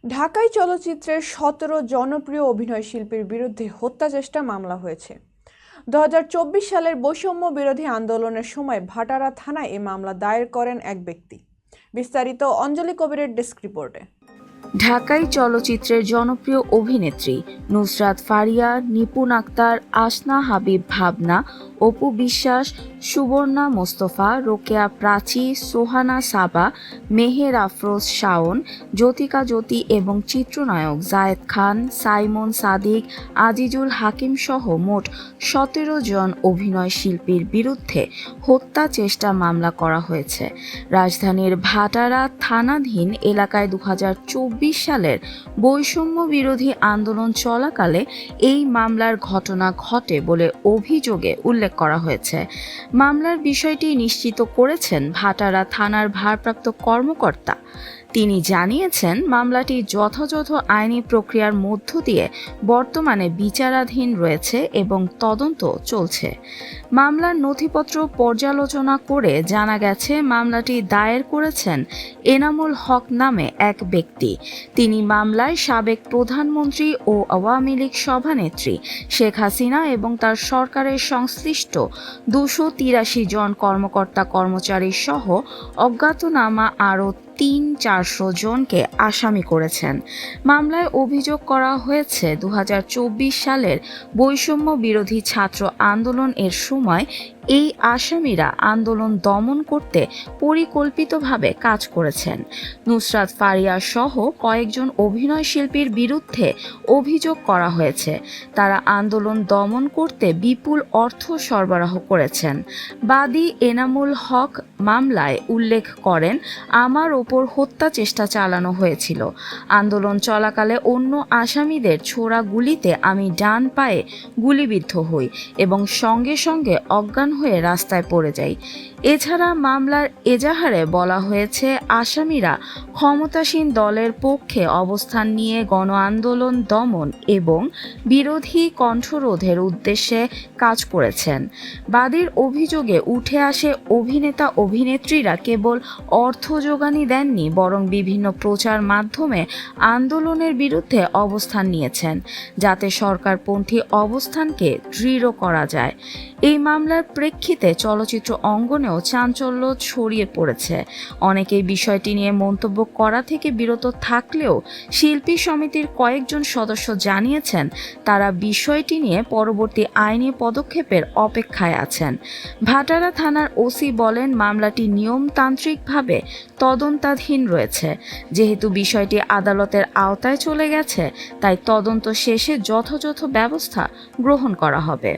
ঢাকাই চলচ্চিত্রের ১৭ জনপ্রিয় অভিনয়শিল্পীর বিরুদ্ধে হত্যাচেষ্টা মামলা হয়েছে। ২০২৪ সালের বৈষম্য বিরোধী আন্দোলনের সময় ভাটারা থানায় এ মামলা দায়ের করেন এক ব্যক্তি। বিস্তারিত অঞ্জলি কবিরের ডেস্ক রিপোর্টে। ঢাকাই চলচ্চিত্রের জনপ্রিয় অভিনেত্রী নুসরাত ফারিয়া, নিপুণ আক্তার, আসনা হাবিব ভাবনা, অপু বিশ্বাস, সুবর্ণা মোস্তফা, রোকেয়া প্রাচী, সোহানা সাবা, মেহের আফরোজ শাওন, জ্যোতিকা জ্যোতি এবং চিত্রনায়ক জায়েদ খান, সাইমন সাদিক, আজিজুল হাকিম সহ মোট ১৭ জন অভিনয় শিল্পীর বিরুদ্ধে হত্যা চেষ্টা মামলা করা হয়েছে। রাজধানীর ভাটারা থানাধীন এলাকায় ২০২৪ সালের বৈষম্য বিরোধী আন্দোলন চলাকালে এই মামলার ঘটনা ঘটে বলে অভিযোগে উল্লেখ করা হয়েছে। মামলার বিষয়টি নিশ্চিত করেছেন ভাটারা থানার ভারপ্রাপ্ত কর্মকর্তা। তিনি জানিয়েছেন, মামলাটি যথাযথ আইনি প্রক্রিয়ার মধ্য দিয়ে বর্তমানে বিচারাধীন রয়েছে এবং তদন্ত চলছে। মামলার নথিপত্র পর্যালোচনা করে জানা গেছে, মামলাটি দায়ের করেছেন এনামুল হক নামে এক ব্যক্তি। তিনি মামলায় সাবেক প্রধানমন্ত্রী ও আওয়ামী লীগ সভানেত্রী শেখ হাসিনা এবং তার সরকারের সংশ্লিষ্ট ২৮৩ জন কর্মকর্তা কর্মচারী সহ অজ্ঞাতনামা আরও ৩00-৪০০ জনকে আসামি করেছেন। মামলায় অভিযোগ করা হয়েছে ২০২৪ সালের বৈষম্য বিরোধী ছাত্র আন্দোলন এর সময় এই আসামিরা আন্দোলন দমন করতে পরিকল্পিতভাবে কাজ করেছেন। নুসরাত ফারিয়া সহ কয়েকজন অভিনয় শিল্পীর বিরুদ্ধে অভিযোগ করা হয়েছে, তারা আন্দোলন দমন করতে বিপুল অর্থ সরবরাহ করেছেন। বাদী এনামুল হক মামলায় উল্লেখ করেন, আমার ওপর হত্যা চেষ্টা চালানো হয়েছিল। আন্দোলন চলাকালে অন্য আসামিদের ছোড়া গুলিতে আমি ডান পায়ে গুলিবিদ্ধ হই এবং সঙ্গে সঙ্গে অজ্ঞান হয়ে রাস্তায় পড়ে যাই। এছাড়া মামলার এজাহারে বলা হয়েছে, আসামিরা ক্ষমতাসীন দলের পক্ষে অবস্থান নিয়ে গণ আন্দোলন দমন এবং বিরোধী কণ্ঠরোধের উদ্দেশ্যে কাজ করেছেন। বাদীর অভিযোগে উঠে আসে, অভিনেতা অভিনেত্রীরা কেবল অর্থ যোগানই দেননি, বরং বিভিন্ন প্রচার মাধ্যমে আন্দোলনের বিরুদ্ধে অবস্থান নিয়েছেন, যাতে সরকারপন্থী অবস্থানকে দৃঢ় করা যায়। এই মামলার প্রেক্ষিতে চলচ্চিত্র অঙ্গনেও চাঞ্চল্য ছড়িয়ে পড়েছে। অনেকেই বিষয়টি নিয়ে মন্তব্য করা থেকে বিরত থাকলেও শিল্পী সমিতির কয়েকজন সদস্য জানিয়েছেন, তারা বিষয়টি নিয়ে পরবর্তী আইনি পদক্ষেপের অপেক্ষায় আছেন। ভাটারা থানার ওসি বলেন, মামলাটি নিয়মতান্ত্রিকভাবে তদন্তাধীন রয়েছে। যেহেতু বিষয়টি আদালতের আওতায় চলে গেছে, তাই তদন্ত শেষে যথাযথ ব্যবস্থা গ্রহণ করা হবে।